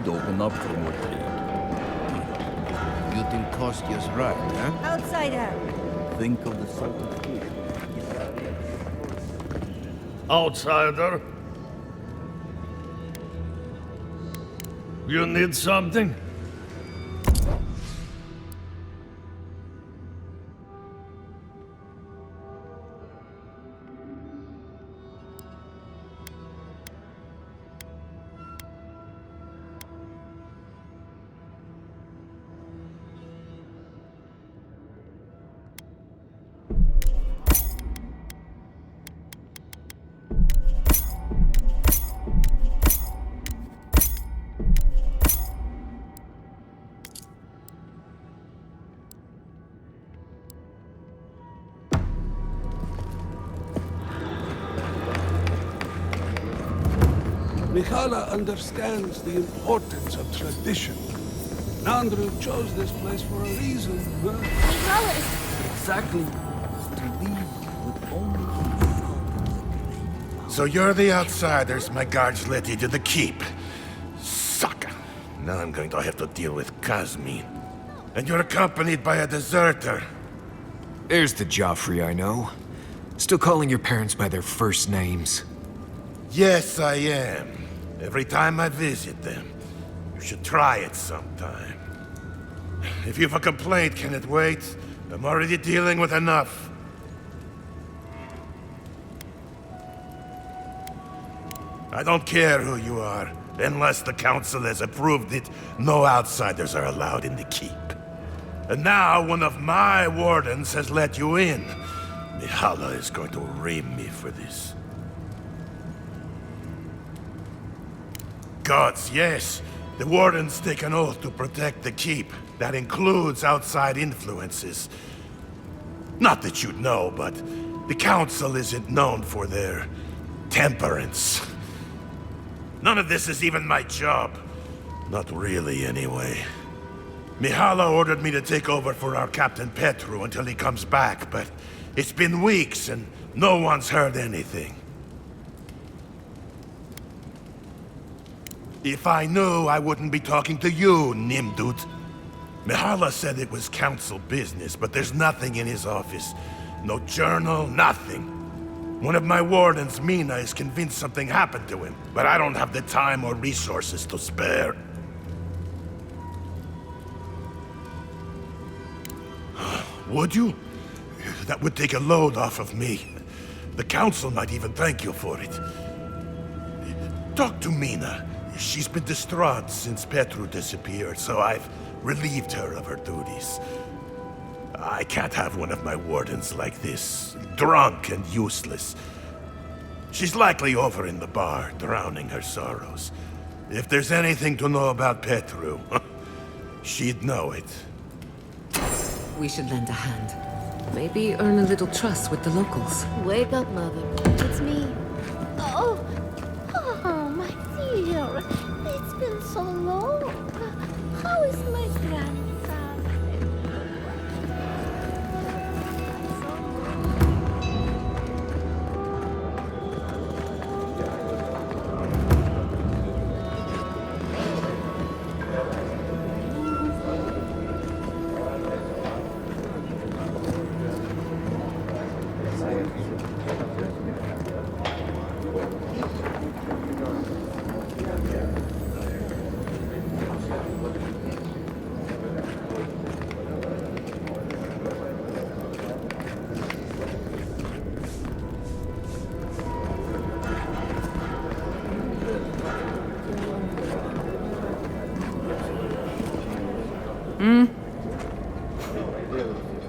to open up for more trade. You think Kostya's right, huh? Outsider! Think of the salted fish. Outsider? You need something? Mikhaila understands the importance of tradition. Nandru chose this place for a reason, huh? Exactly. To leave with only So you're the outsiders my guards led you to the keep. Sucker. Now I'm going to have to deal with Kazmin. And you're accompanied by a deserter. There's the Joffrey I know. Still calling your parents by their first names. Yes, I am. Every time I visit them. You should try it sometime. If you have a complaint, can it wait? I'm already dealing with enough. I don't care who you are. Unless the council has approved it, no outsiders are allowed in the keep. And now one of my wardens has let you in. Mihala is going to ream me for this. Gods, yes. The wardens take an oath to protect the keep. That includes outside influences. Not that you'd know, but the council isn't known for their temperance. None of this is even my job. Not really, anyway. Mihala ordered me to take over for our Captain Petru until he comes back, but it's been weeks and no one's heard anything. If I knew, I wouldn't be talking to you, Nimdut. Mihala said it was council business, but there's nothing in his office. No journal, nothing. One of my wardens, Mina, is convinced something happened to him, but I don't have the time or resources to spare. Would you? That would take a load off of me. The council might even thank you for it. Talk to Mina. She's been distraught since Petru disappeared, so I've relieved her of her duties. I can't have one of my wardens like this, drunk and useless. She's likely over in the bar, drowning her sorrows. If there's anything to know about Petru, she'd know it. We should lend a hand. Maybe earn a little trust with the locals. Wake up, Mother. It's me. Oh, my dear. It's been so long. How is my grandson?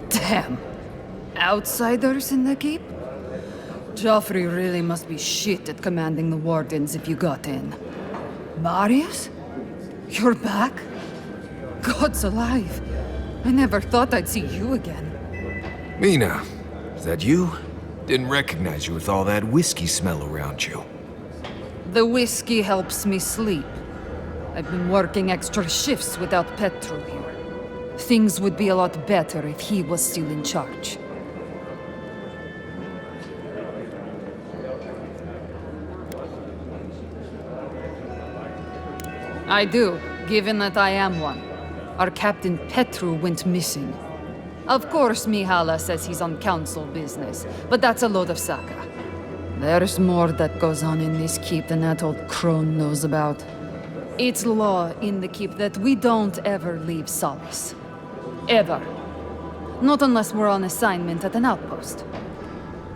Damn. Outsiders in the keep? Joffrey really must be shit at commanding the wardens if you got in. Marius? You're back? God's alive. I never thought I'd see you again. Mina, is that you? Didn't recognize you with all that whiskey smell around you. The whiskey helps me sleep. I've been working extra shifts without Petru here. Things would be a lot better if he was still in charge. I do, given that I am one. Our Captain Petru went missing. Of course, Mihala says he's on council business, but that's a load of saka. There's more that goes on in this keep than that old crone knows about. It's law in the keep that we don't ever leave Solace. Ever. Not unless we're on assignment at an outpost.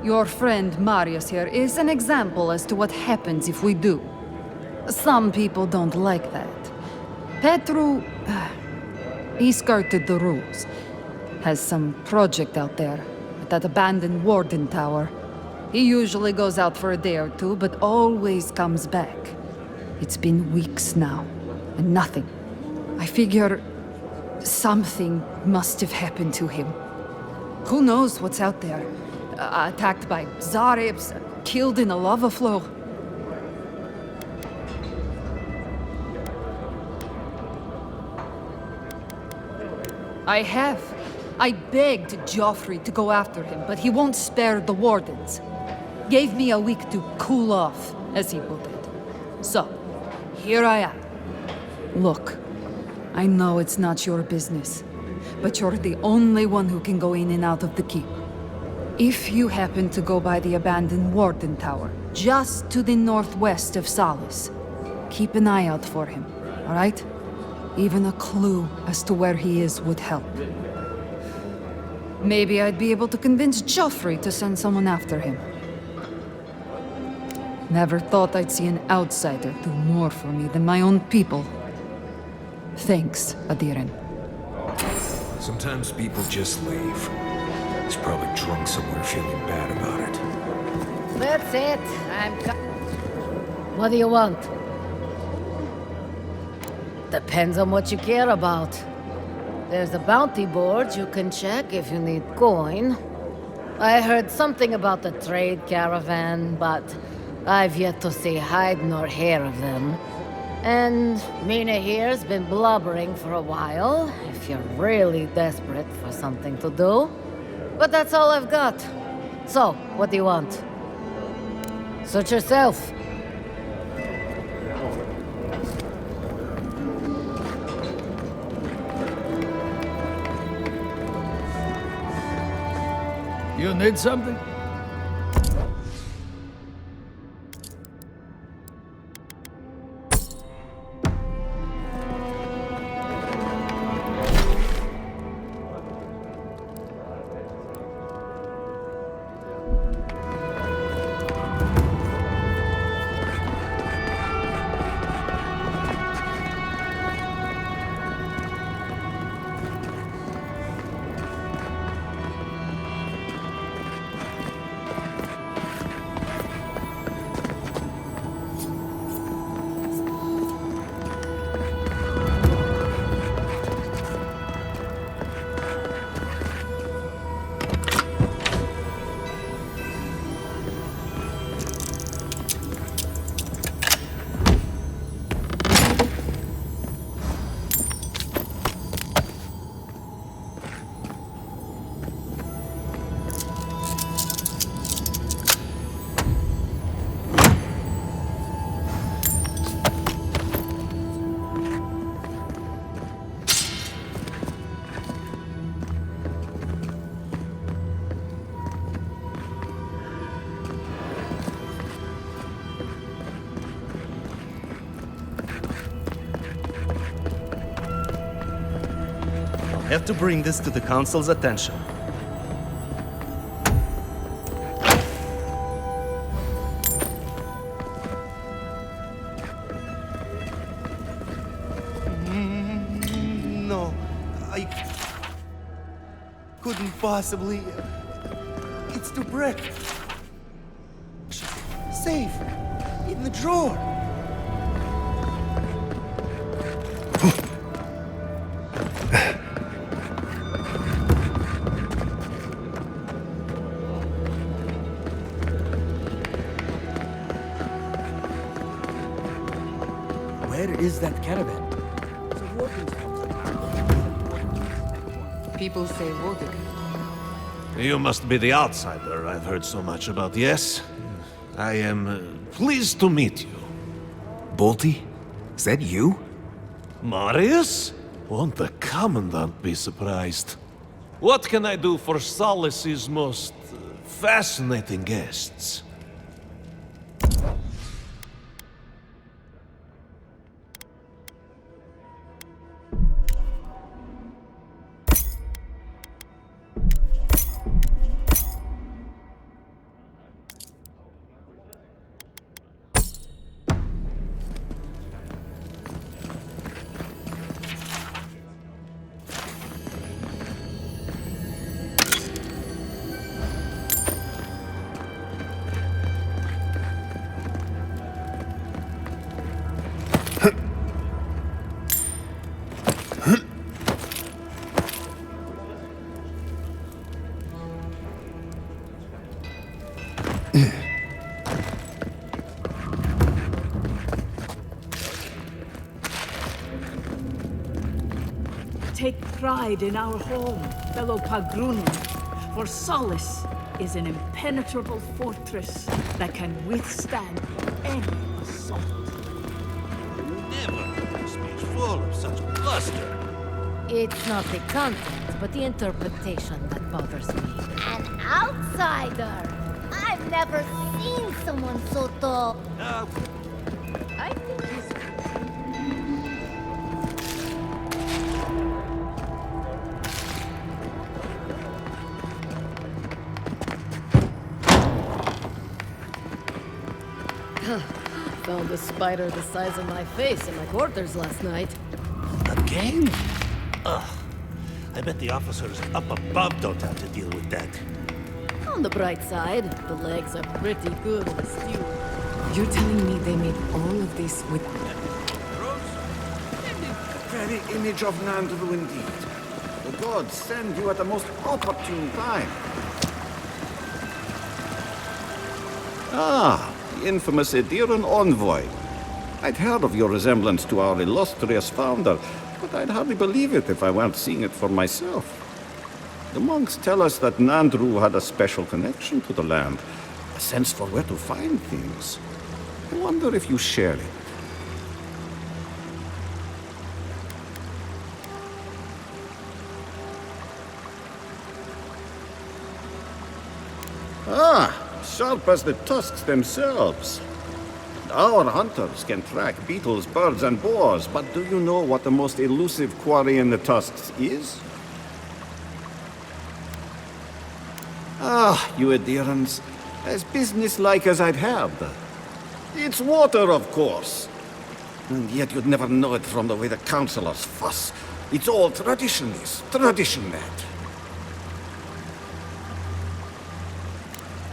Your friend Marius here is an example as to what happens if we do. Some people don't like that. Petru... he skirted the rules. Has some project out there, at that abandoned warden tower. He usually goes out for a day or two, but always comes back. It's been weeks now, and nothing. I figure... something must have happened to him. Who knows what's out there? Attacked by Zaribs, killed in a lava flow. I have. I begged Joffrey to go after him, but he won't spare the wardens. Gave me a week to cool off, as he put it. So, here I am. Look, I know it's not your business, but you're the only one who can go in and out of the keep. If you happen to go by the abandoned warden tower, just to the northwest of Solace, keep an eye out for him, all right? Even a clue as to where he is would help. Maybe I'd be able to convince Joffrey to send someone after him. Never thought I'd see an outsider do more for me than my own people. Thanks, Adiren. Sometimes people just leave. He's probably drunk somewhere feeling bad about it. That's it. What do you want? Depends on what you care about. There's a bounty board you can check if you need coin. I heard something about the trade caravan, but I've yet to see hide nor hair of them. And Mina here's been blubbering for a while, if you're really desperate for something to do. But that's all I've got. So, what do you want? Suit yourself. You need something? Have to bring this to the Council's attention. No, I couldn't possibly. It's the brick. Safe in the drawer. Where is that caravan? People say Wodic. You must be the outsider I've heard so much about, yes? I am pleased to meet you. Bolty? Is that you? Marius? Won't the Commandant be surprised? What can I do for Solace's most fascinating guests? Take pride in our home, fellow Pagruni, for Solace is an impenetrable fortress that can withstand any assault. Never heard a speech full of such bluster. It's not the content, but the interpretation that bothers me. An outsider! I've never seen someone so tall. I think he's... Found a spider the size of my face in my quarters last night. Again? Ugh. I bet the officers up above don't have to deal with that. On the bright side, the legs are pretty good in a stew. You're telling me they made all of this with... Very image of Nandru indeed. The gods send you at the most opportune time. Ah, the infamous Ediran envoy. I'd heard of your resemblance to our illustrious founder, but I'd hardly believe it if I weren't seeing it for myself. The monks tell us that Nandru had a special connection to the land, a sense for where to find things. I wonder if you share it. Ah, sharp as the tusks themselves. Our hunters can track beetles, birds, and boars, but do you know what the most elusive quarry in the tusks is? Ah, you Edirans, as businesslike as I'd heard. It's water, of course. And yet you'd never know it from the way the councillors fuss. It's all tradition, that.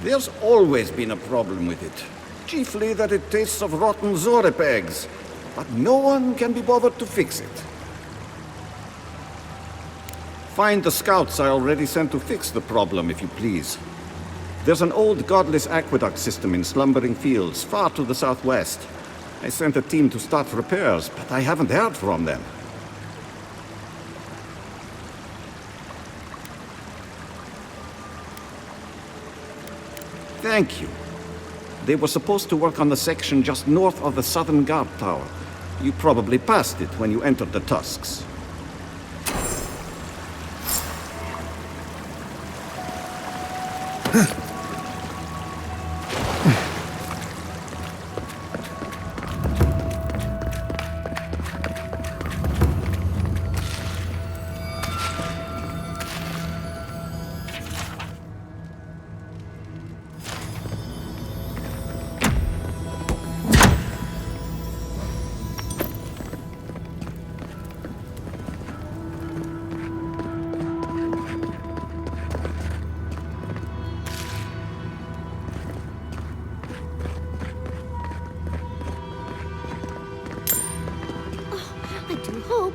There's always been a problem with it. Chiefly that it tastes of rotten zorip eggs. But no one can be bothered to fix it. Find the scouts I already sent to fix the problem, if you please. There's an old godless aqueduct system in slumbering fields, far to the southwest. I sent a team to start repairs, but I haven't heard from them. Thank you. They were supposed to work on the section just north of the southern guard tower. You probably passed it when you entered the tusks.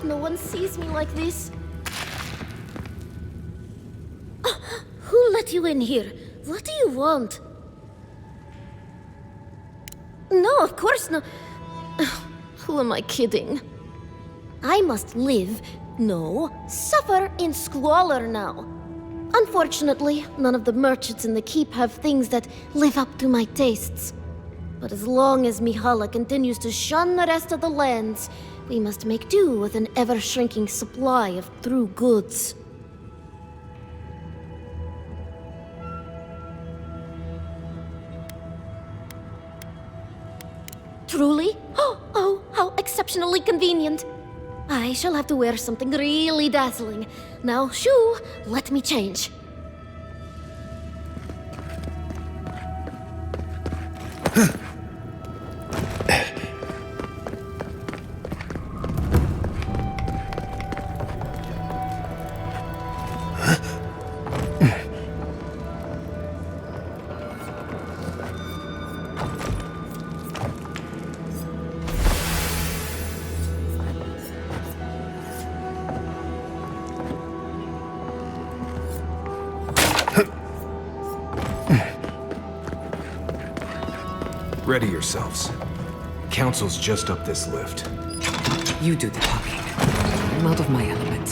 No one sees me like this. Who let you in here? What do you want? No, of course not. Who am I kidding? I must live, no, suffer in squalor now. Unfortunately, none of the merchants in the keep have things that live up to my tastes. But as long as Mihala continues to shun the rest of the lands, We must make do with an ever-shrinking supply of true goods. Truly? Oh, how exceptionally convenient. I shall have to wear something really dazzling. Now, shoo, let me change. Ready yourselves. Council's just up this lift. You do the talking. I'm out of my element.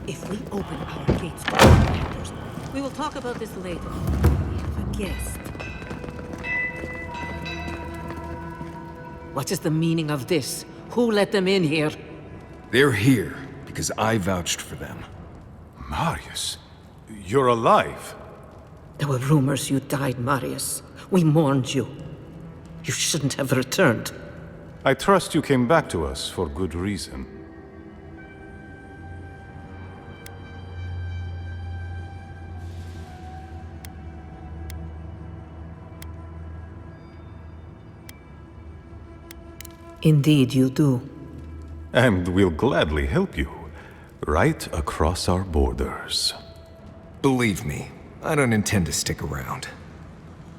If we open our gates to outlanders, we will talk about this later. We have a guest. What is the meaning of this? Who let them in here? They're here because I vouched for them. Marius, you're alive. There were rumors you died, Marius. We mourned you. You shouldn't have returned. I trust you came back to us for good reason. Indeed, you do. And we'll gladly help you. Right across our borders. Believe me, I don't intend to stick around.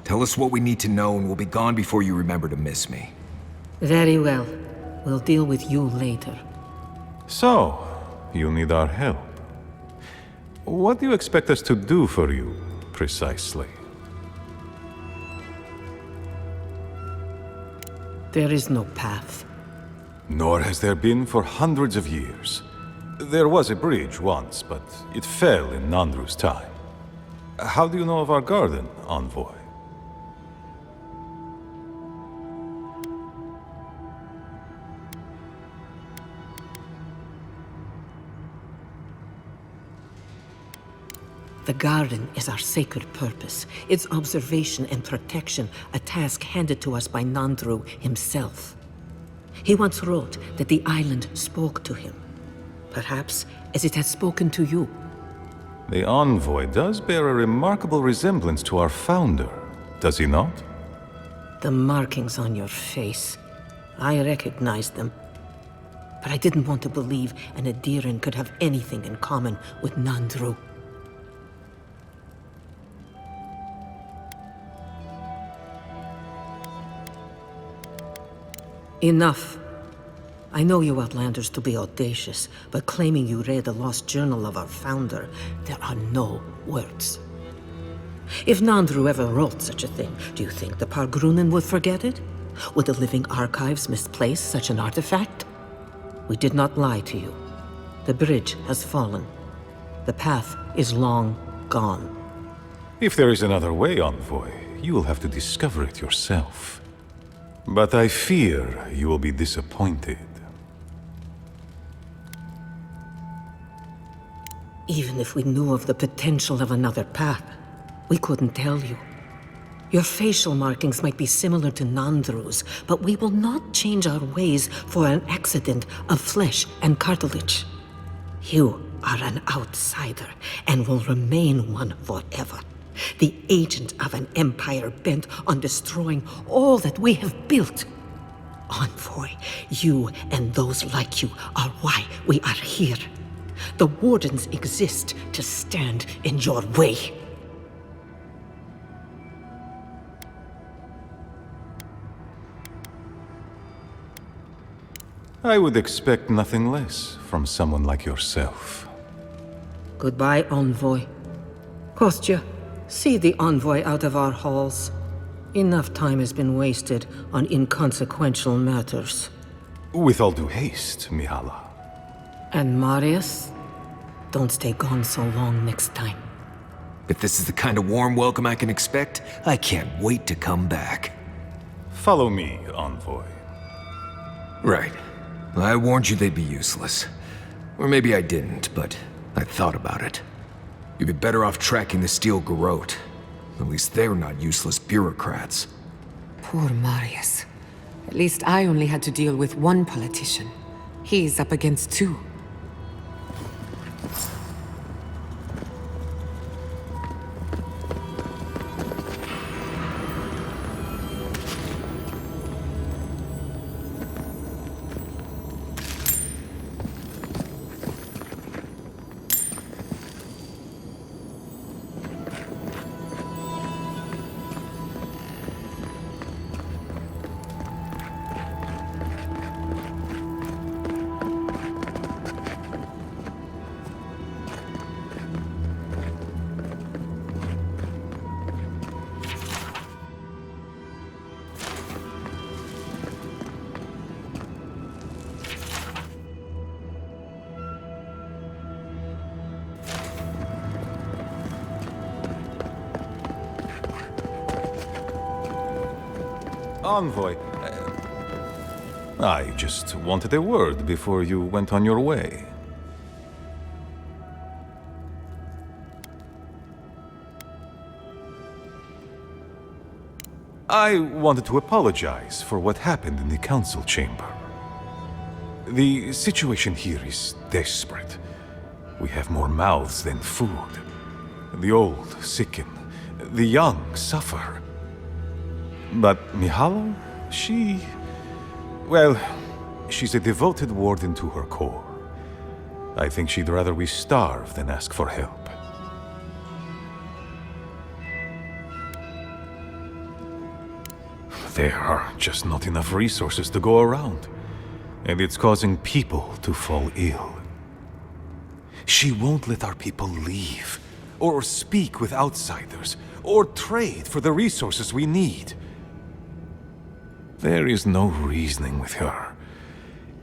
Tell us what we need to know and we'll be gone before you remember to miss me. Very well. We'll deal with you later. So, you need our help. What do you expect us to do for you, precisely? There is no path. Nor has there been for hundreds of years. There was a bridge once, but it fell in Nandru's time. How do you know of our garden, Envoy? The garden is our sacred purpose. Its observation and protection, a task handed to us by Nandru himself. He once wrote that the island spoke to him. Perhaps as it has spoken to you. The Envoy does bear a remarkable resemblance to our founder, does he not? The markings on your face. I recognized them. But I didn't want to believe an Adiran could have anything in common with Nandru. Enough. I know you outlanders to be audacious, but claiming you read the lost journal of our founder, there are no words. If Nandru ever wrote such a thing, do you think the Pargrunen would forget it? Would the living archives misplace such an artifact? We did not lie to you. The bridge has fallen. The path is long gone. If there is another way, Envoy, you will have to discover it yourself. But I fear you will be disappointed. Even if we knew of the potential of another path, we couldn't tell you. Your facial markings might be similar to Nandru's, but we will not change our ways for an accident of flesh and cartilage. You are an outsider, and will remain one forever. The agent of an empire bent on destroying all that we have built. Envoy, you and those like you are why we are here. The Wardens exist to stand in your way. I would expect nothing less from someone like yourself. Goodbye, Envoy. Kostya, see the Envoy out of our halls. Enough time has been wasted on inconsequential matters. With all due haste, Mihala. And Marius? don't stay gone so long next time. If this is the kind of warm welcome I can expect, I can't wait to come back. Follow me, Envoy. Right. I warned you they'd be useless. Or maybe I didn't, but I thought about it. You'd be better off tracking the Steel Garrote. At least they're not useless bureaucrats. Poor Marius. At least I only had to deal with one politician. He's up against two. Envoy, I just wanted a word before you went on your way. I wanted to apologize for what happened in the council chamber. The situation here is desperate. We have more mouths than food. The old sicken, the young suffer. But Mihala, well, she's a devoted warden to her core. I think she'd rather we starve than ask for help. There are just not enough resources to go around, and it's causing people to fall ill. She won't let our people leave, or speak with outsiders, or trade for the resources we need. There is no reasoning with her.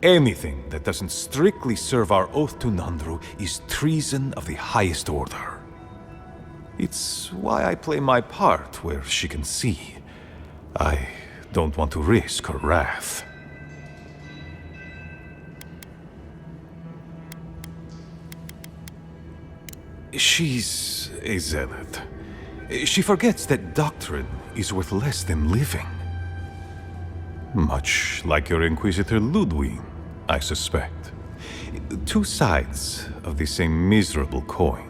Anything that doesn't strictly serve our oath to Nandru is treason of the highest order. It's why I play my part where she can see. I don't want to risk her wrath. She's a zealot. She forgets that doctrine is worth less than living. Much like your Inquisitor Ludwig, I suspect. Two sides of the same miserable coin.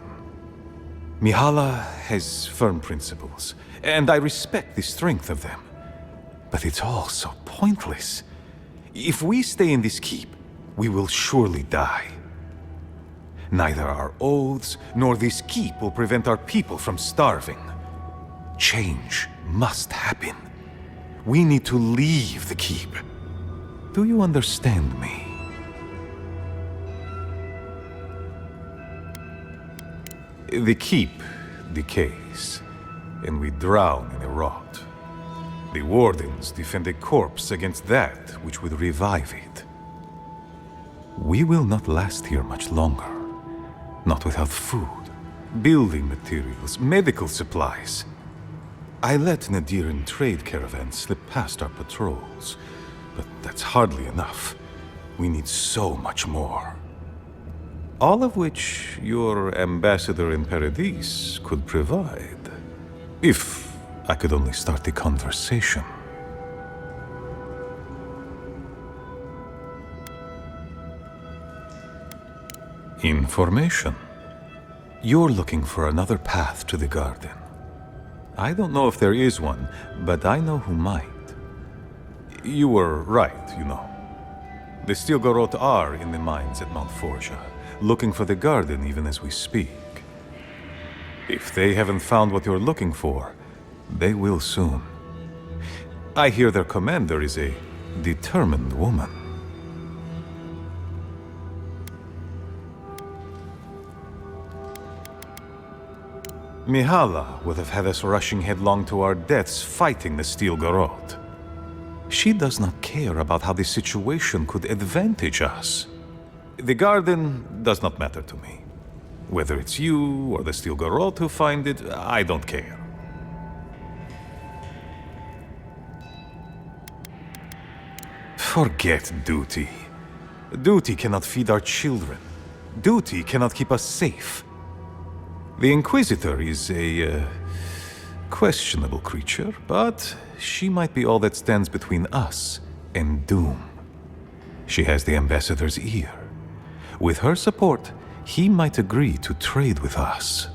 Mihala has firm principles, and I respect the strength of them. But it's all so pointless. If we stay in this keep, we will surely die. Neither our oaths nor this keep will prevent our people from starving. Change must happen. We need to leave the keep. Do you understand me? The keep decays, and we drown in a rot. The wardens defend a corpse against that which would revive it. We will not last here much longer. Not without food, building materials, medical supplies. I let Nadiran trade caravans slip past our patrols, but that's hardly enough. We need so much more. All of which your ambassador in Paradis could provide. If I could only start the conversation. Information. You're looking for another path to the garden. I don't know if there is one, but I know who might. You were right, you know. The Steel Garrote are in the mines at Mount Forja, looking for the garden even as we speak. If they haven't found what you're looking for, they will soon. I hear their commander is a determined woman. Mihala would have had us rushing headlong to our deaths fighting the Steel Garrote. She does not care about how the situation could advantage us. The garden does not matter to me. Whether it's you or the Steel Garrote who find it, I don't care. Forget duty. Duty cannot feed our children. Duty cannot keep us safe. The Inquisitor is a questionable creature, but she might be all that stands between us and doom. She has the Ambassador's ear. With her support, he might agree to trade with us.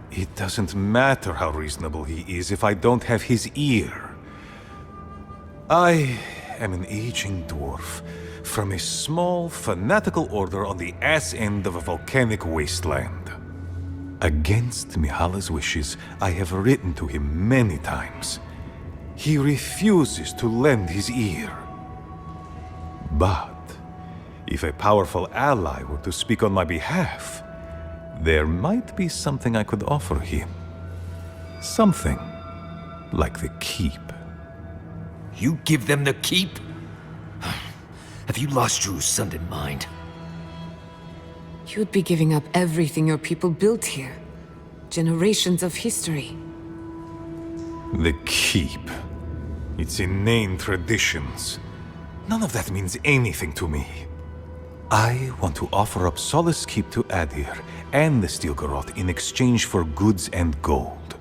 It doesn't matter how reasonable he is if I don't have his ear. I am an aging dwarf from a small, fanatical order on the ass end of a volcanic wasteland. Against Mihala's wishes, I have written to him many times. He refuses to lend his ear. But if a powerful ally were to speak on my behalf, there might be something I could offer him. Something like the keep. You give them the keep? Have you lost your Sundan mind? You'd be giving up everything your people built here. Generations of history. The keep. Its inane traditions. None of that means anything to me. I want to offer up Solace Keep to Adir and the Steel Garrote in exchange for goods and gold.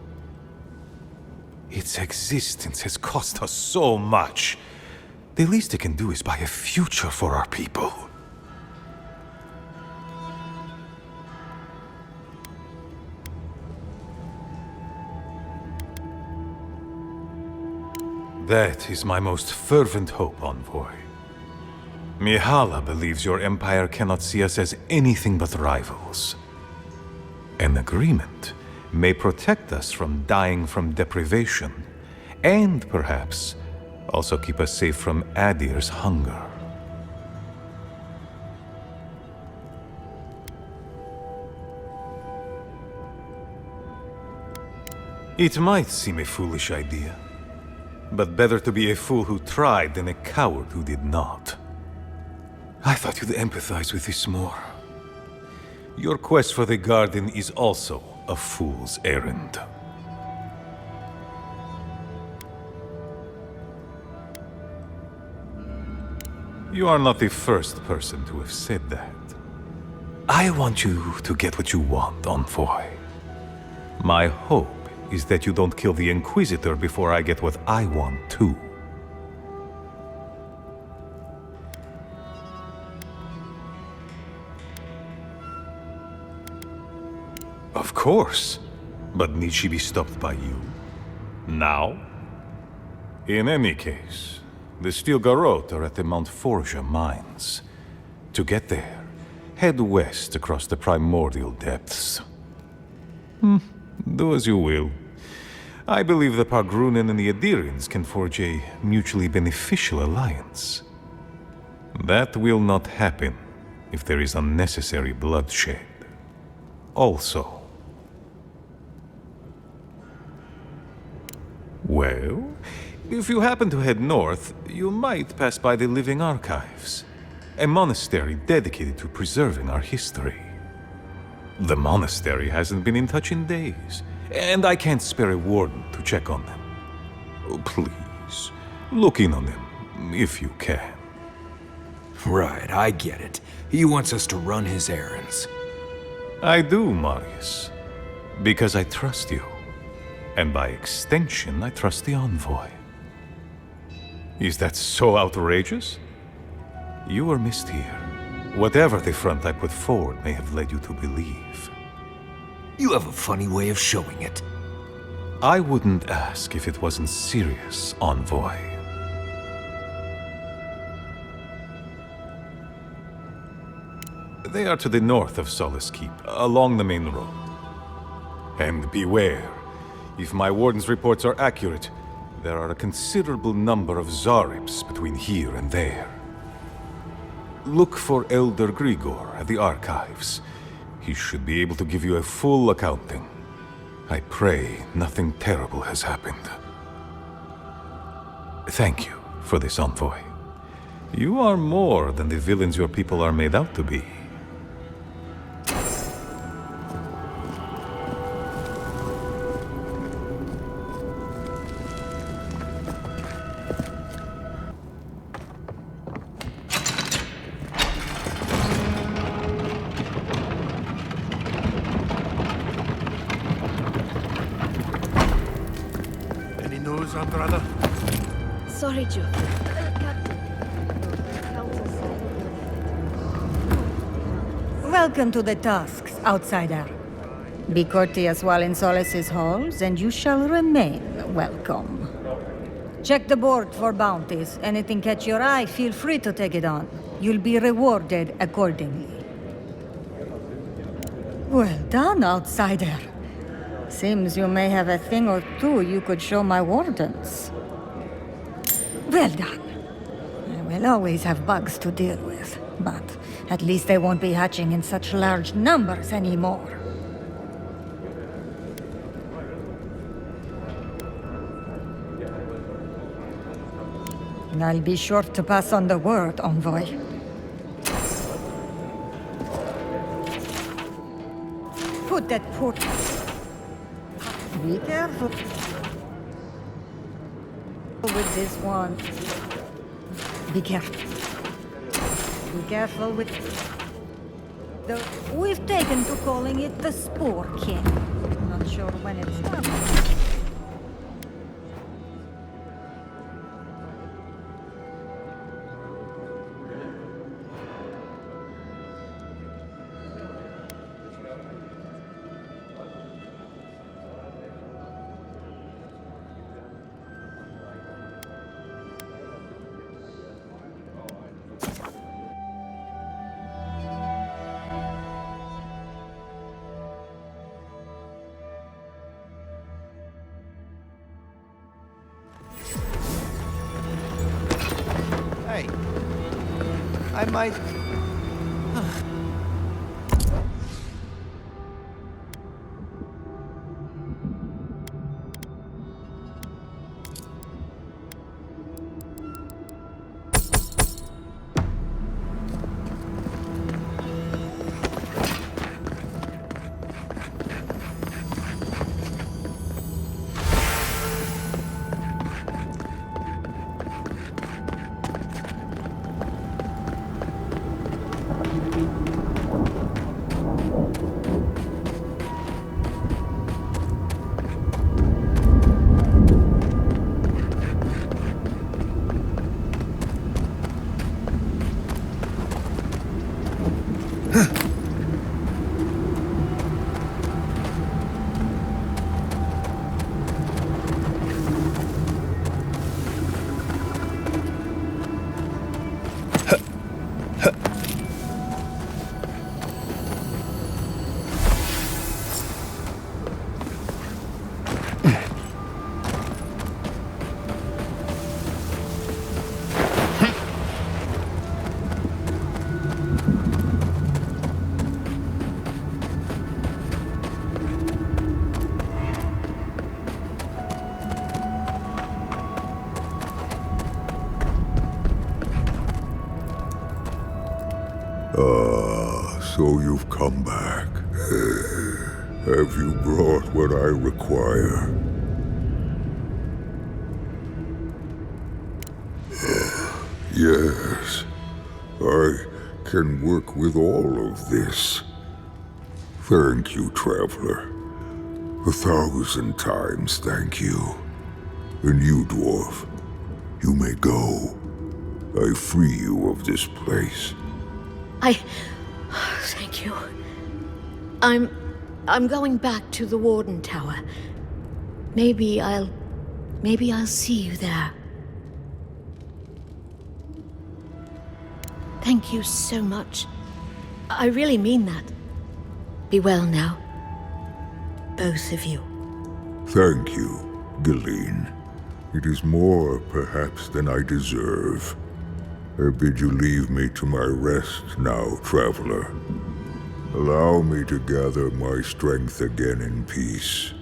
Its existence has cost us so much. The least it can do is buy a future for our people. That is my most fervent hope, Envoy. Mihala believes your empire cannot see us as anything but rivals. An agreement may protect us from dying from deprivation, and perhaps also keep us safe from Adir's hunger. It might seem a foolish idea, but better to be a fool who tried than a coward who did not. I thought you'd empathize with this more. Your quest for the garden is also a fool's errand. You are not the first person to have said that. I want you to get what you want, Envoy. My hope is that you don't kill the Inquisitor before I get what I want too. Of course. But need she be stopped by you? Now? In any case, the Steel Garrote are at the Mount Forja mines. To get there, head west across the primordial depths. Do as you will. I believe the Pargrunen and the Adirians can forge a mutually beneficial alliance. That will not happen if there is unnecessary bloodshed. Also, well, if you happen to head north, you might pass by the Living Archives, a monastery dedicated to preserving our history. The monastery hasn't been in touch in days, and I can't spare a warden to check on them. Oh, please, look in on them, if you can. Right, I get it. He wants us to run his errands. I do, Marius, because I trust you. And by extension, I trust the Envoy. Is that so outrageous? You were missed here. Whatever the front I put forward may have led you to believe. You have a funny way of showing it. I wouldn't ask if it wasn't serious, Envoy. They are to the north of Solace Keep, along the main road. And beware, if my warden's reports are accurate, there are a considerable number of Zarips between here and there. Look for Elder Grigor at the archives. He should be able to give you a full accounting. I pray nothing terrible has happened. Thank you for this envoy. You are more than the villains your people are made out to be. Any news, Andrada? Sorry, Joe. Welcome to the tasks, outsider. Be courteous while in Solis's halls, and you shall remain welcome. Check the board for bounties. Anything catch your eye, feel free to take it on. You'll be rewarded accordingly. Well done, outsider. Seems you may have a thing or two you could show my wardens. Well done. I will always have bugs to deal with, but at least they won't be hatching in such large numbers anymore. I'll be sure to pass on the word, envoy. Put that poor... Be careful with this one. Be careful. Be careful with... We've taken to calling it the Spore King. Not sure when it started. Hey, I might... So you've come back. Have you brought what I require? Yes. I can work with all of this. Thank you, traveler. 1,000 times thank you. And you, dwarf, you may go. I free you of this place. Thank you. I'm going back to the Warden Tower. Maybe I'll see you there. Thank you so much. I really mean that. Be well now. Both of you. Thank you, Galeen. It is more, perhaps, than I deserve. I bid you leave me to my rest now, traveler. Allow me to gather my strength again in peace.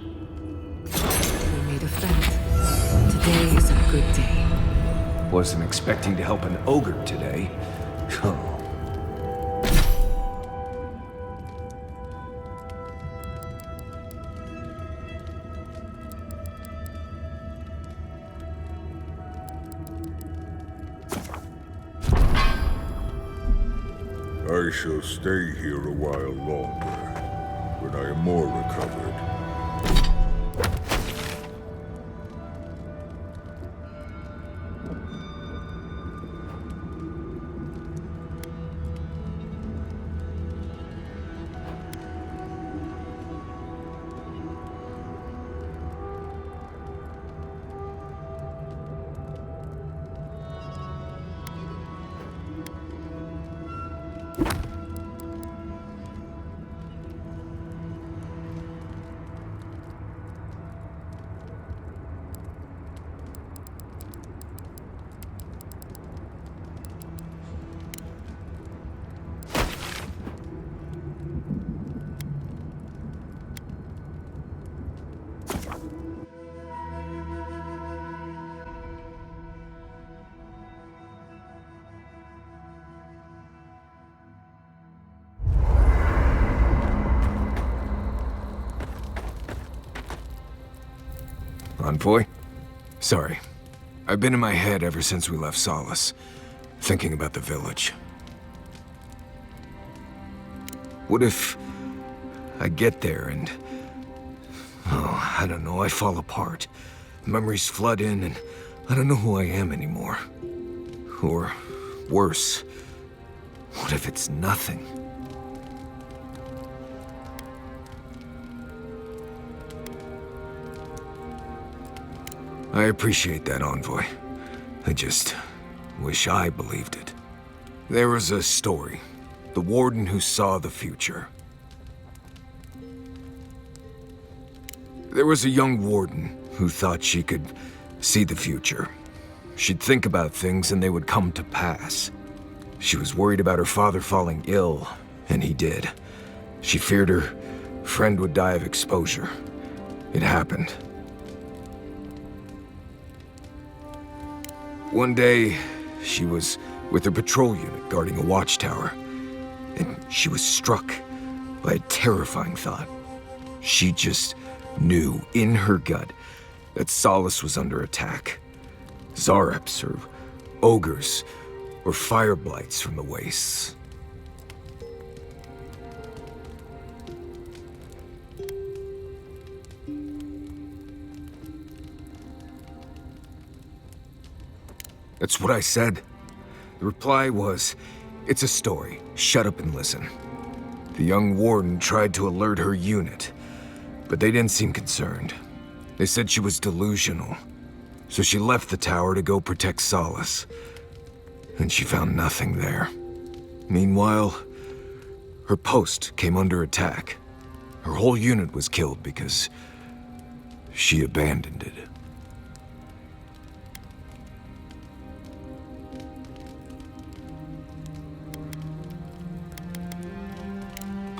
Today is a good day. Wasn't expecting to help an ogre today. Oh. I shall stay here a while longer, when I am more recovered. Envoy? Sorry. I've been in my head ever since we left Solace, thinking about the village. What if I get there and... oh, I don't know, I fall apart. Memories flood in and I don't know who I am anymore. Or worse, what if it's nothing? I appreciate that, Envoy. I just wish I believed it. There was a story. The warden who saw the future. There was a young warden who thought she could see the future. She'd think about things and they would come to pass. She was worried about her father falling ill, and he did. She feared her friend would die of exposure. It happened. One day, she was with her patrol unit guarding a watchtower, and she was struck by a terrifying thought. She just knew in her gut that Solace was under attack. Zareps, or ogres, or fire blights from the wastes. That's what I said. The reply was, "It's a story. Shut up and listen." The young warden tried to alert her unit, but they didn't seem concerned. They said she was delusional, so she left the tower to go protect Solace. And she found nothing there. Meanwhile, her post came under attack. Her whole unit was killed because she abandoned it.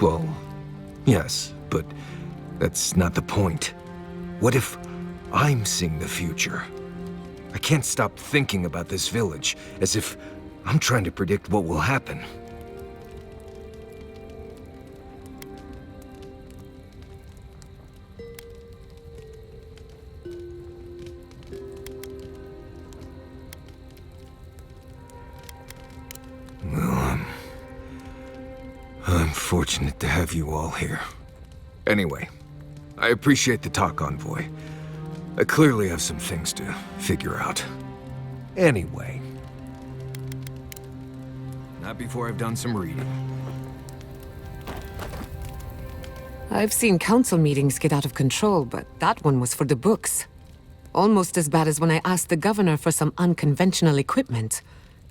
Well, yes, but that's not the point. What if I'm seeing the future? I can't stop thinking about this village, as if I'm trying to predict what will happen. Well, I'm fortunate to have you all here. Anyway, I appreciate the talk, Envoy. I clearly have some things to figure out. Anyway. Not before I've done some reading. I've seen council meetings get out of control, but that one was for the books. Almost as bad as when I asked the governor for some unconventional equipment.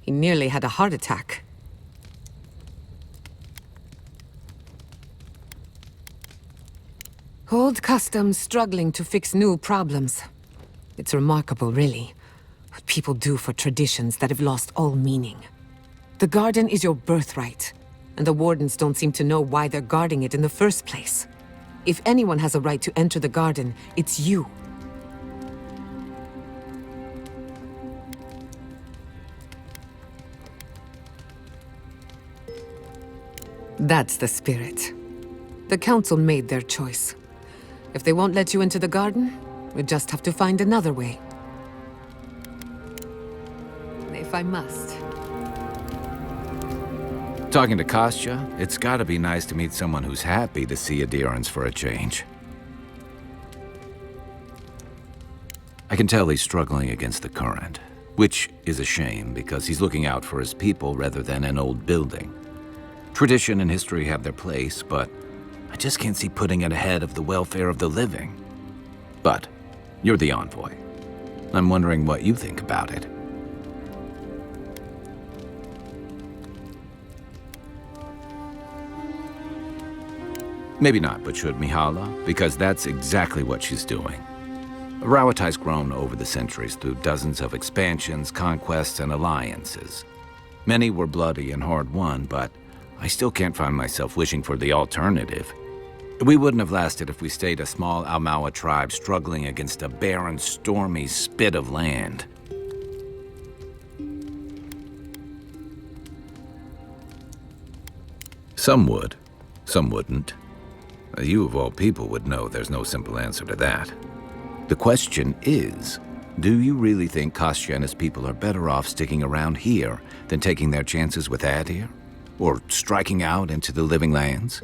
He nearly had a heart attack. Old customs struggling to fix new problems. It's remarkable, really, what people do for traditions that have lost all meaning. The garden is your birthright, and the wardens don't seem to know why they're guarding it in the first place. If anyone has a right to enter the garden, it's you. That's the spirit. The Council made their choice. If they won't let you into the garden, we just have to find another way. If I must. Talking to Kostya, it's gotta be nice to meet someone who's happy to see adherence for a change. I can tell he's struggling against the current, which is a shame because he's looking out for his people rather than an old building. Tradition and history have their place, but I just can't see putting it ahead of the welfare of the living. But you're the envoy. I'm wondering what you think about it. Maybe not, but should Mihala? Because that's exactly what she's doing. Rawatai's grown over the centuries through dozens of expansions, conquests, and alliances. Many were bloody and hard-won, but I still can't find myself wishing for the alternative. We wouldn't have lasted if we stayed a small Almawa tribe struggling against a barren, stormy spit of land. Some would, some wouldn't. You of all people would know there's no simple answer to that. The question is, do you really think Kostya and his people are better off sticking around here than taking their chances with Adir? Or striking out into the living lands?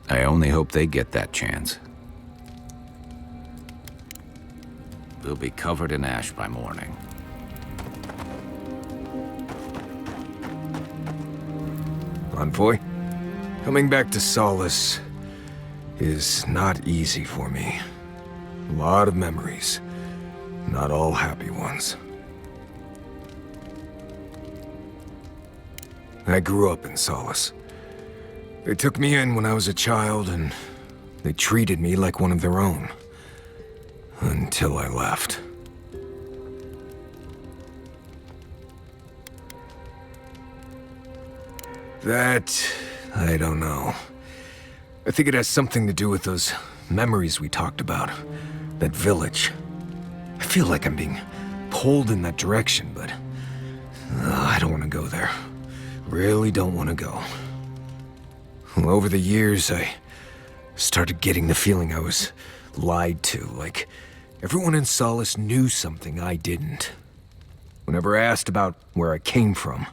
I only hope they get that chance. We'll be covered in ash by morning. Envoy, coming back to Solace is not easy for me. A lot of memories, not all happy ones. I grew up in Solace. They took me in when I was a child, and they treated me like one of their own. Until I left. That, I don't know. I think it has something to do with those memories we talked about. That village. I feel like I'm being pulled in that direction, but I don't want to go there. Really don't want to go. Well, over the years, I started getting the feeling I was lied to, like everyone in Solace knew something I didn't. Whenever I asked about where I came from,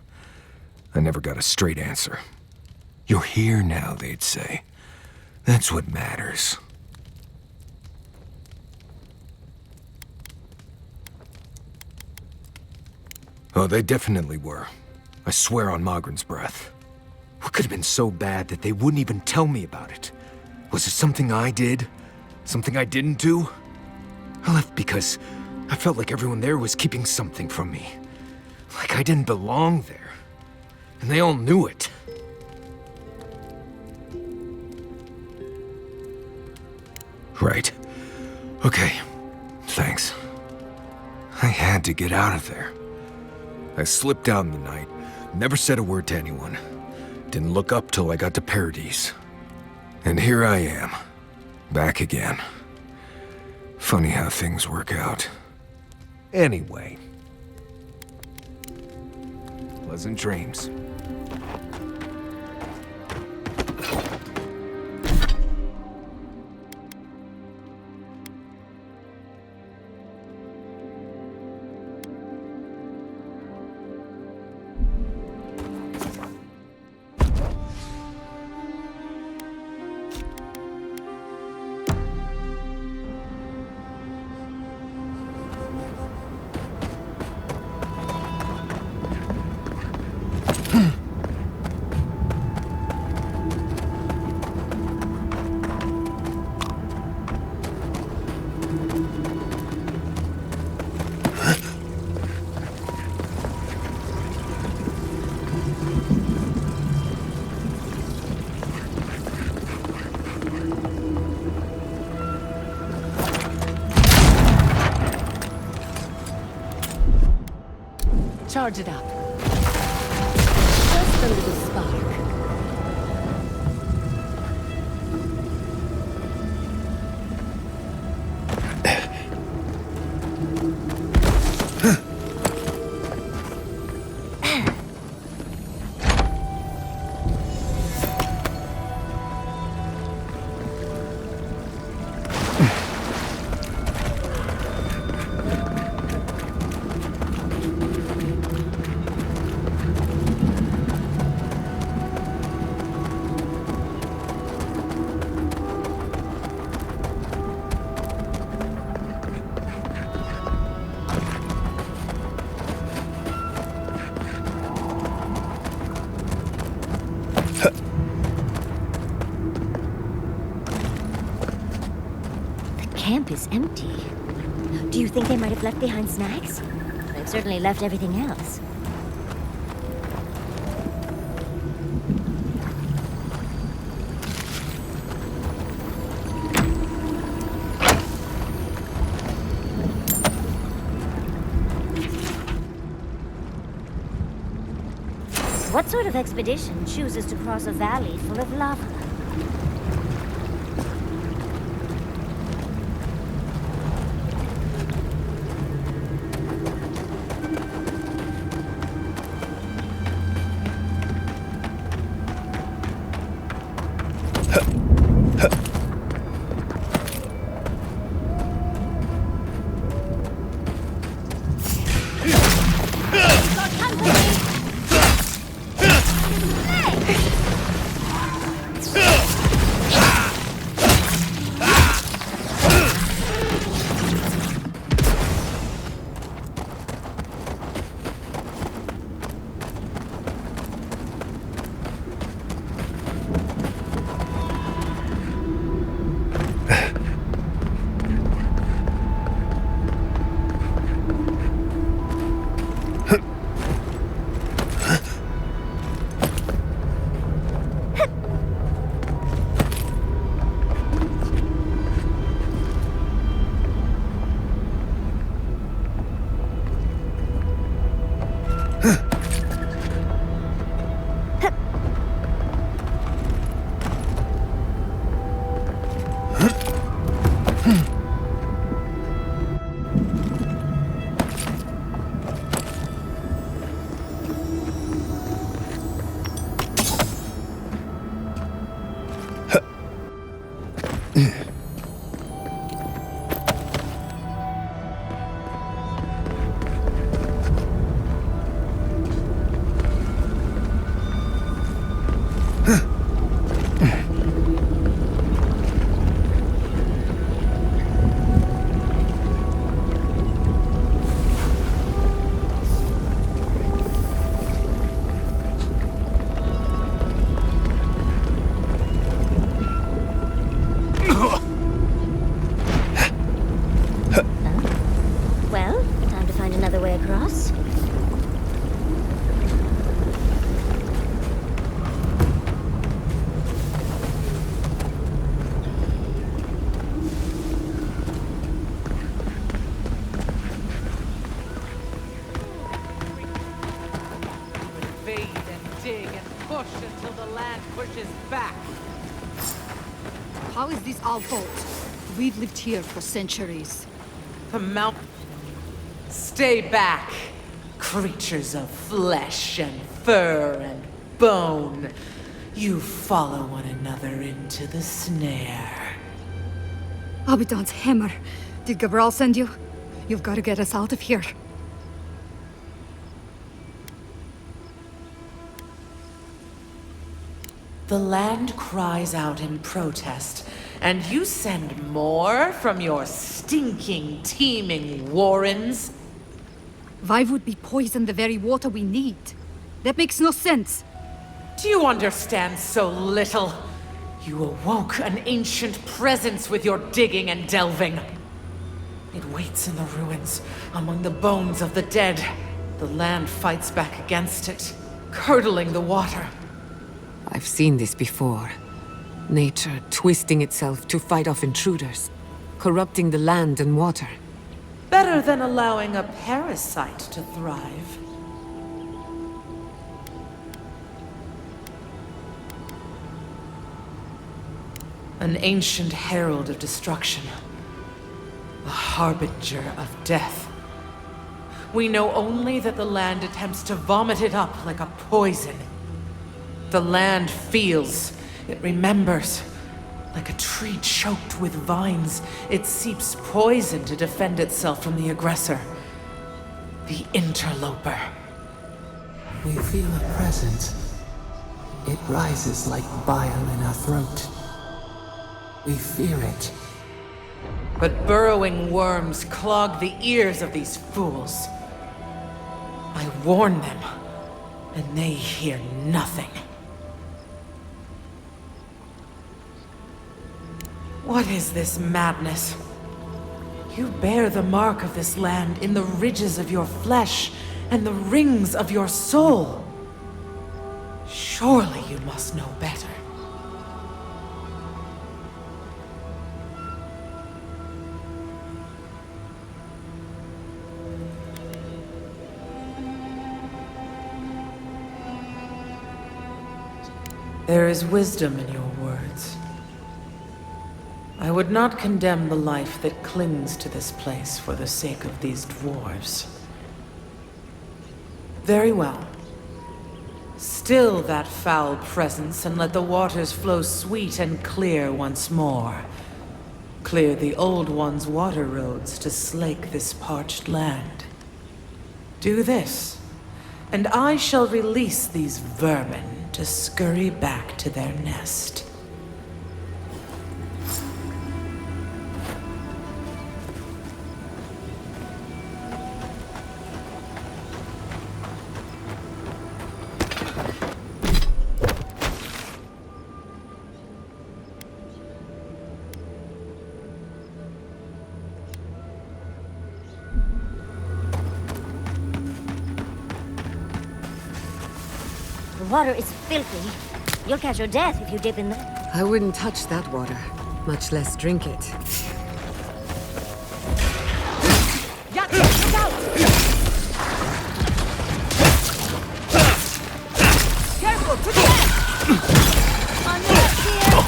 I never got a straight answer. You're here now, they'd say. That's what matters. Oh, they definitely were. I swear on Magrin's breath. What could have been so bad that they wouldn't even tell me about it? Was it something I did? Something I didn't do? I left because I felt like everyone there was keeping something from me. Like I didn't belong there. And they all knew it. Right. Okay. Thanks. I had to get out of there. I slipped out in the night, never said a word to anyone. Didn't look up till I got to Paradise. And here I am, back again. Funny how things work out. Anyway. Pleasant dreams. Charge it up. Just a little spark. camp is empty. Do you think they might have left behind snacks? They've certainly left everything else. What sort of expedition chooses to cross a valley full of lava? How is this our fault? We've lived here for centuries. The mountain. Stay back, creatures of flesh and fur and bone. You follow one another into the snare. Abidan's hammer. Did Gabral send you? You've got to get us out of here. The land cries out in protest, and you send more from your stinking, teeming warrens? Why would we poison the very water we need? That makes no sense. Do you understand so little? You awoke an ancient presence with your digging and delving. It waits in the ruins, among the bones of the dead. The land fights back against it, curdling the water. I've seen this before. Nature twisting itself to fight off intruders, corrupting the land and water. Better than allowing a parasite to thrive. An ancient herald of destruction. A harbinger of death. We know only that the land attempts to vomit it up like a poison. The land feels, it remembers. Like a tree choked with vines, it seeps poison to defend itself from the aggressor. The interloper. We feel a presence. It rises like bile in our throat. We fear it. But burrowing worms clog the ears of these fools. I warn them, and they hear nothing. What is this madness? You bear the mark of this land in the ridges of your flesh and the rings of your soul. Surely you must know better. There is wisdom in your words. I would not condemn the life that clings to this place for the sake of these dwarves. Very well. Still that foul presence, and let the waters flow sweet and clear once more. Clear the old one's water roads to slake this parched land. Do this, and I shall release these vermin to scurry back to their nest. The water is filthy. You'll catch your death if you dip in there. I wouldn't touch that water, much less drink it. Look out! Careful, to the end! On your left here!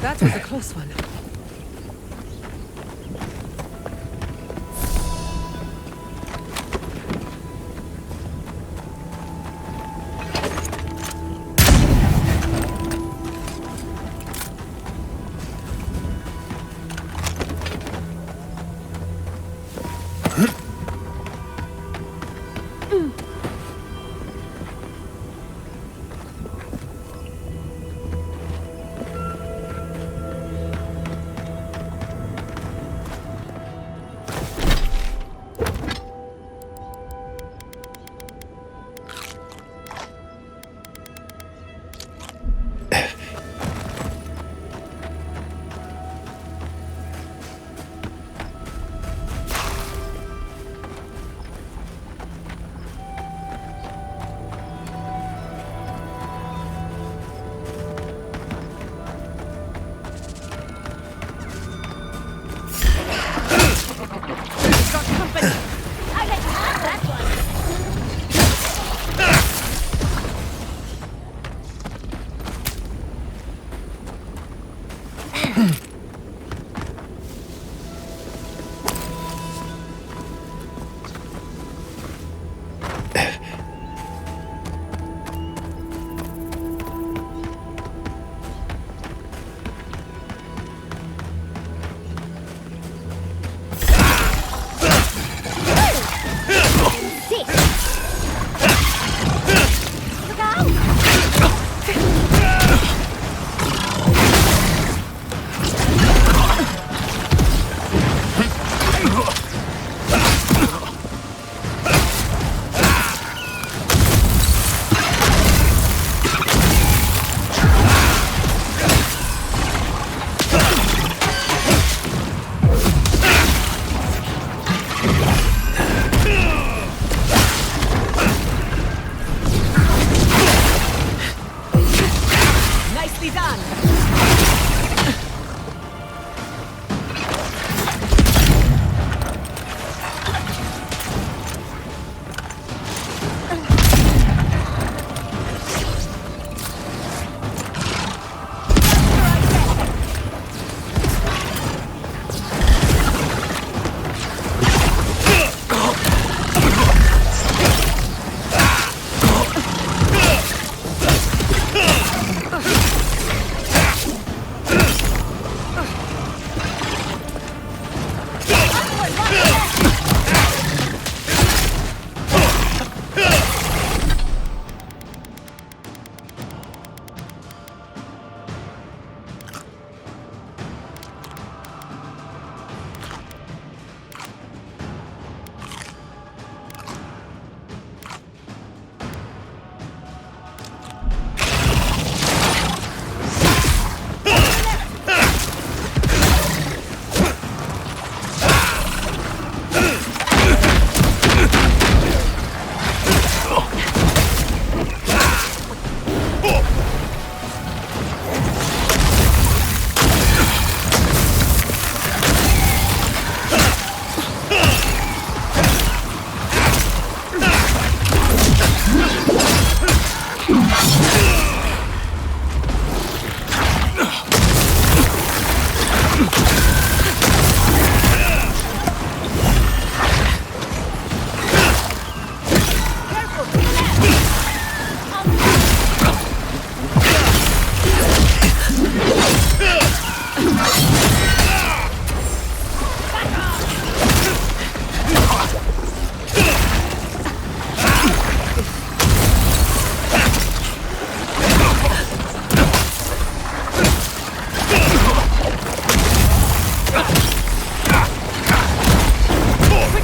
That was a close one.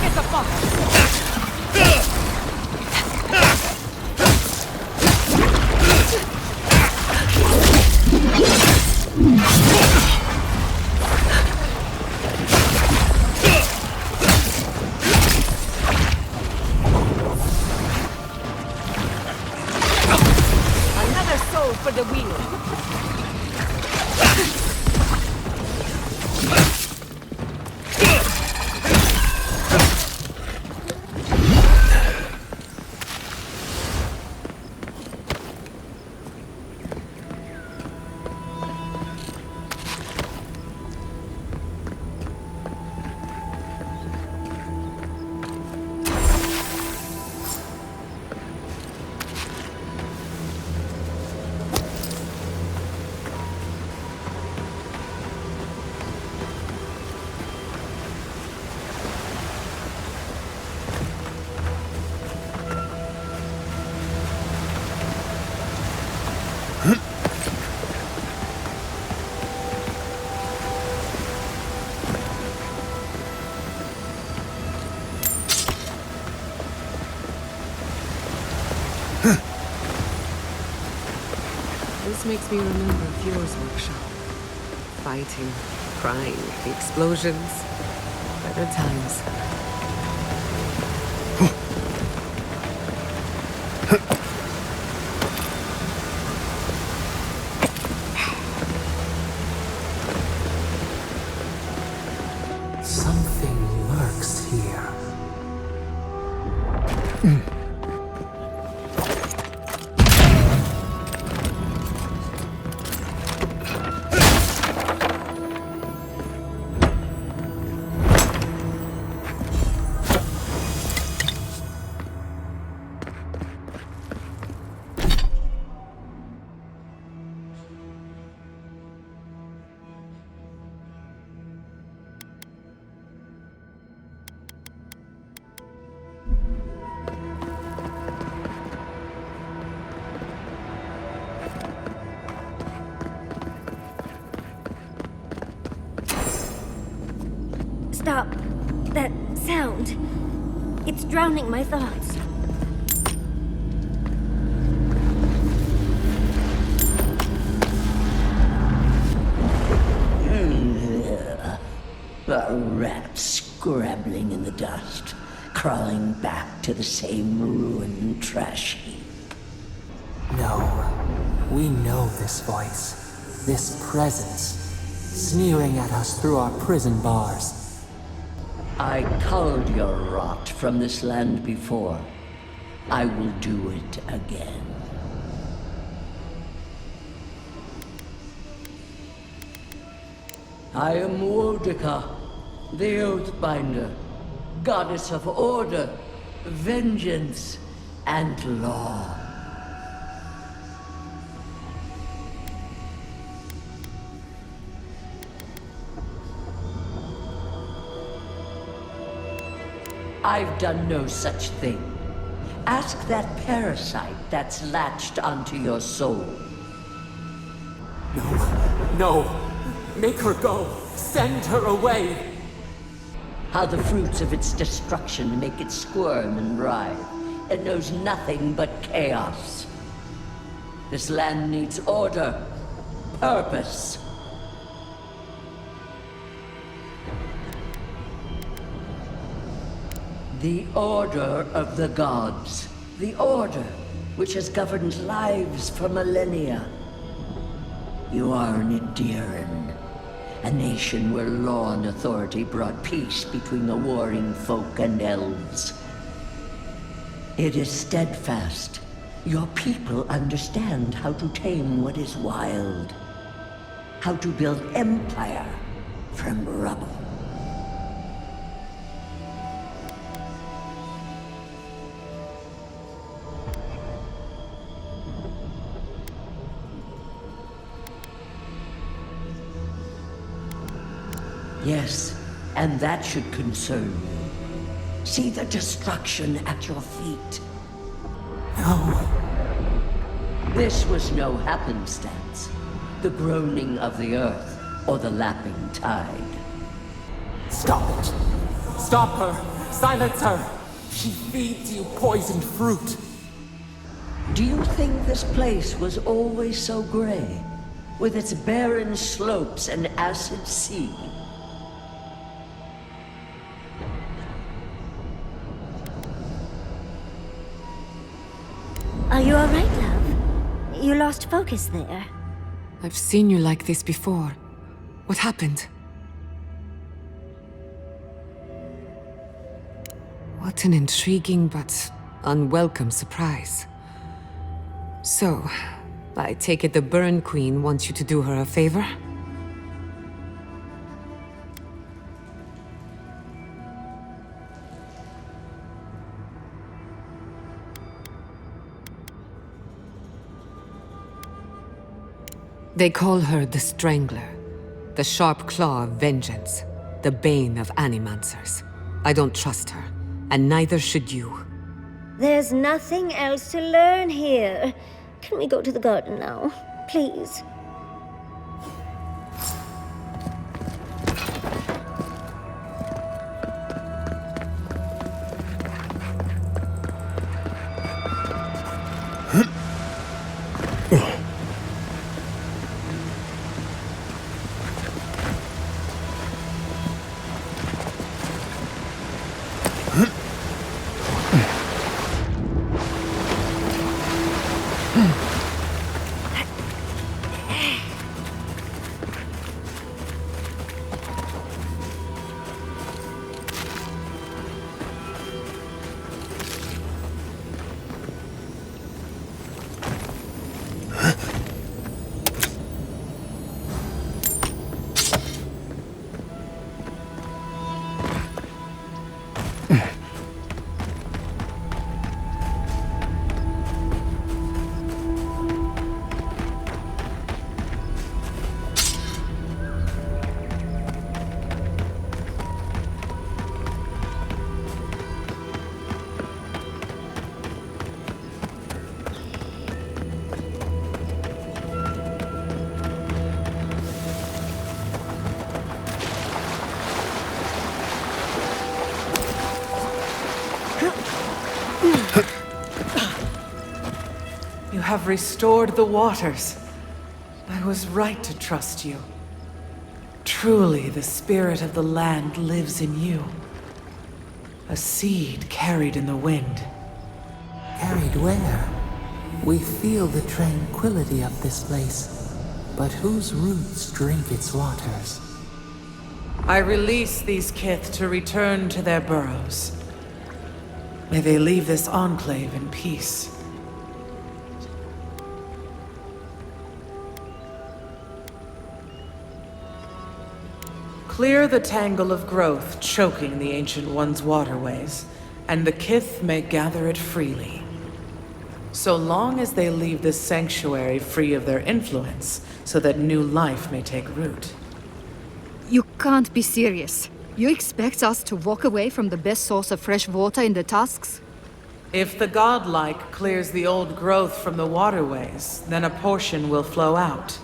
as a fire! Another soul for the wheel. This makes me remember Fjord's workshop. Fighting, crying, explosions. Better times. Something lurks here. Stop. That sound. It's drowning my thoughts. A rat scrabbling in the dust, crawling back to the same ruined trash heap. No. We know this voice. This presence. Sneering at us through our prison bars. I culled your rot from this land before. I will do it again. I am Wodika, the Oathbinder, goddess of order, vengeance, and law. I've done no such thing. Ask that parasite that's latched onto your soul. No. Make her go. Send her away. How the fruits of its destruction make it squirm and writhe. It knows nothing but chaos. This land needs order, purpose. The Order of the Gods. The Order, which has governed lives for millennia. You are an Ediran, a nation where law and authority brought peace between the warring folk and elves. It is steadfast. Your people understand how to tame what is wild. How to build empire from rubble. Yes, and that should concern you. See the destruction at your feet. No. This was no happenstance. The groaning of the earth, or the lapping tide. Stop it. Stop her. Silence her! She feeds you poisoned fruit. Do you think this place was always so gray? With its barren slopes and acid sea? Are you alright, love? You lost focus there. I've seen you like this before. What happened? What an intriguing but unwelcome surprise. So, I take it the Burn Queen wants you to do her a favor? They call her the Strangler, the sharp claw of vengeance, the bane of animancers. I don't trust her, and neither should you. There's nothing else to learn here. Can we go to the garden now? Please. You have restored the waters. I was right to trust you. Truly, the spirit of the land lives in you. A seed carried in the wind. Carried where? We feel the tranquility of this place, but whose roots drink its waters? I release these kith to return to their burrows. May they leave this enclave in peace. Clear the tangle of growth choking the Ancient One's waterways, and the kith may gather it freely. So long as they leave this sanctuary free of their influence, so that new life may take root. You can't be serious. You expect us to walk away from the best source of fresh water in the Tusks? If the godlike clears the old growth from the waterways, then a portion will flow out.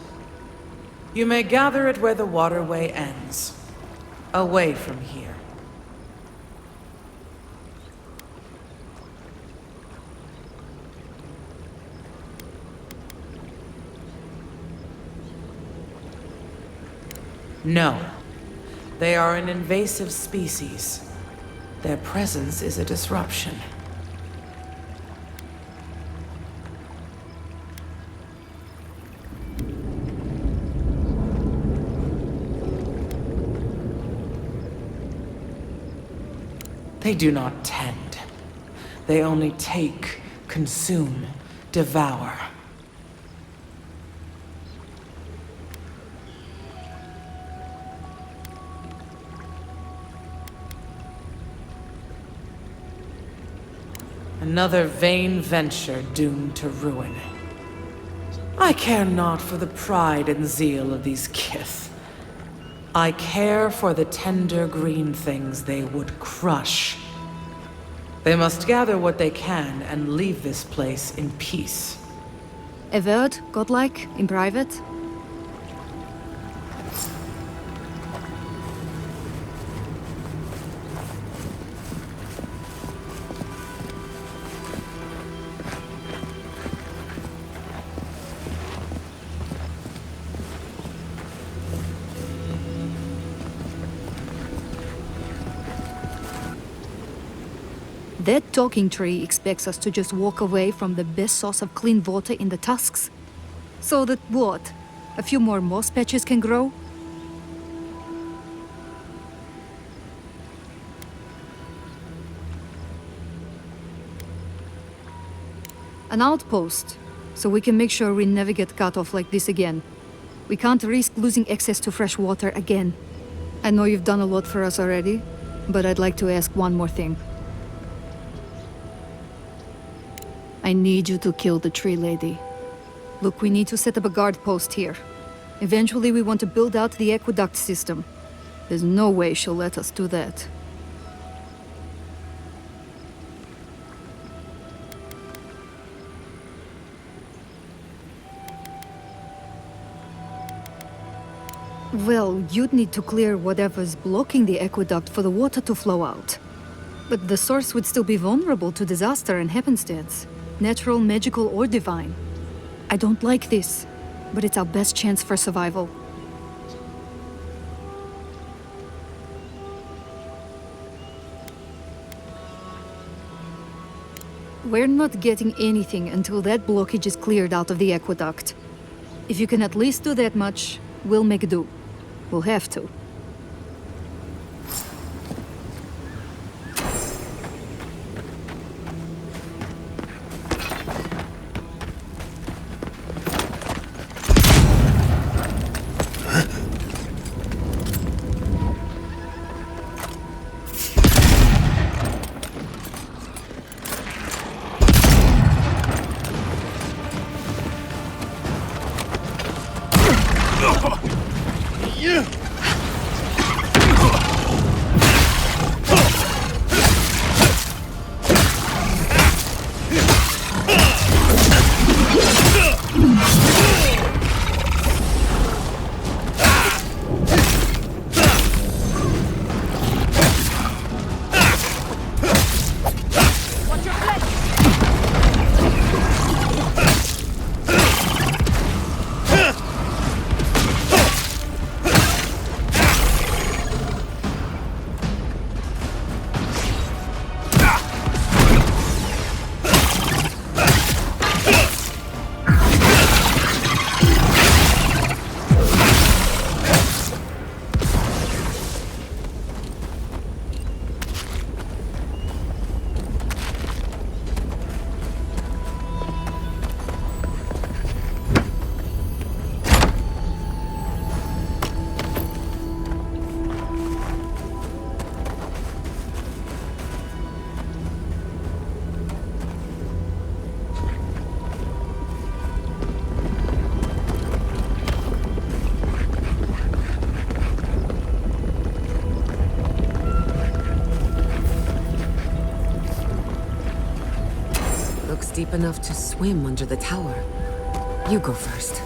You may gather it where the waterway ends. Away from here. No. They are an invasive species. Their presence is a disruption. They do not tend. They only take, consume, devour. Another vain venture doomed to ruin. I care not for the pride and zeal of these kith. I care for the tender green things they would crush. They must gather what they can and leave this place in peace. AVOWED, godlike, in private? That talking tree expects us to just walk away from the best source of clean water in the tusks? So that what? A few more moss patches can grow? An outpost, so we can make sure we never get cut off like this again. We can't risk losing access to fresh water again. I know you've done a lot for us already, but I'd like to ask one more thing. I need you to kill the tree lady. Look, we need to set up a guard post here. Eventually we want to build out the aqueduct system. There's no way she'll let us do that. Well, you'd need to clear whatever's blocking the aqueduct for the water to flow out. But the source would still be vulnerable to disaster and happenstance. Natural, magical, or divine. I don't like this, but it's our best chance for survival. We're not getting anything until that blockage is cleared out of the aqueduct. If you can at least do that much, we'll make do. We'll have to. Deep enough to swim under the tower. You go first.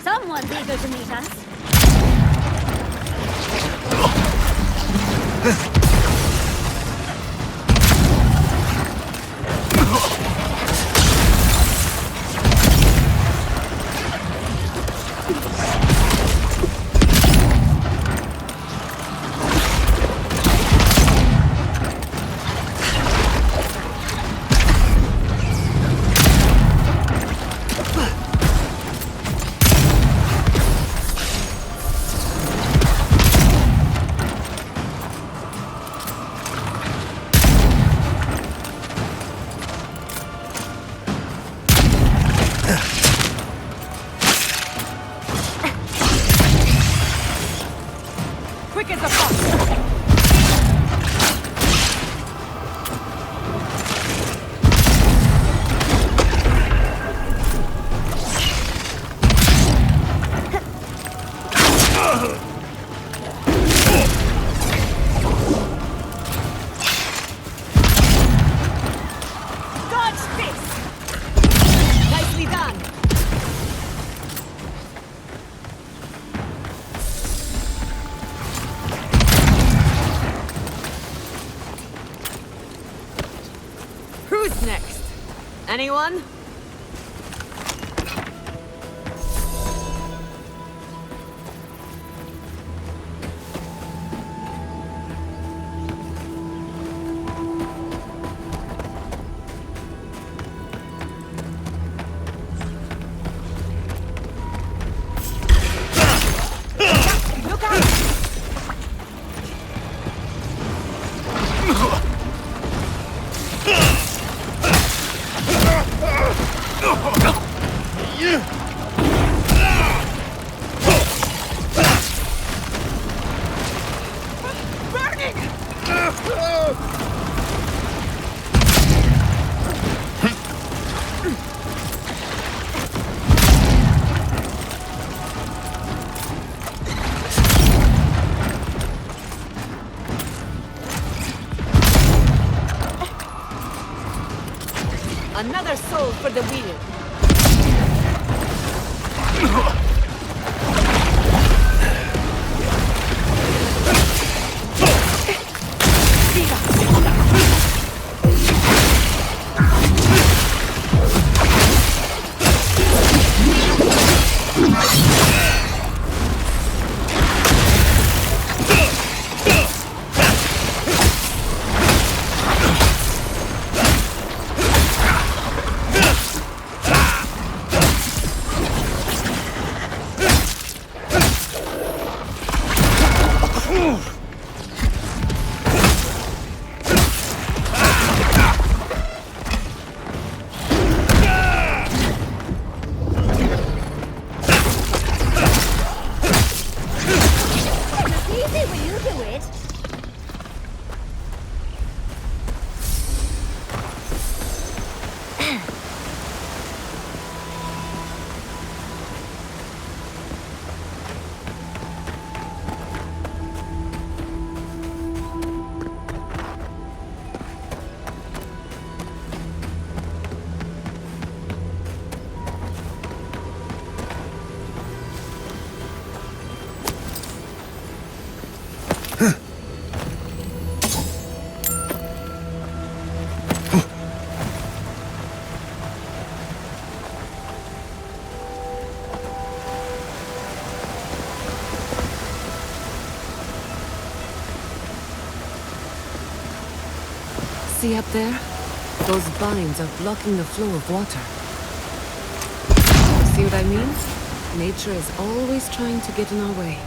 Someone's eager to meet us. Quick as a fox! Who's next? Anyone? Look out! Another soul for the wheel. See up there? Those vines are blocking the flow of water. See what I mean? Nature is always trying to get in our way.